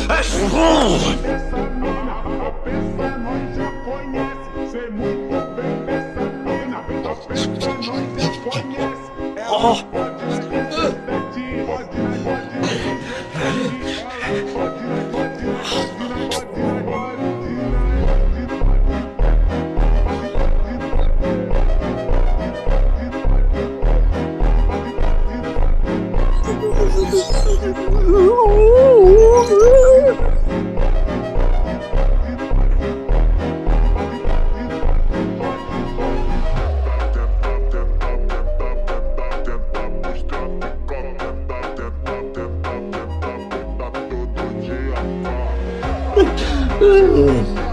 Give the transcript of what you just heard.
És burro! Essa mina, a peça nós já conhece. Sei muito bem essa mina, a peça nós já conhece. Ela pode na 17, pode na 17. Ela pode Uh.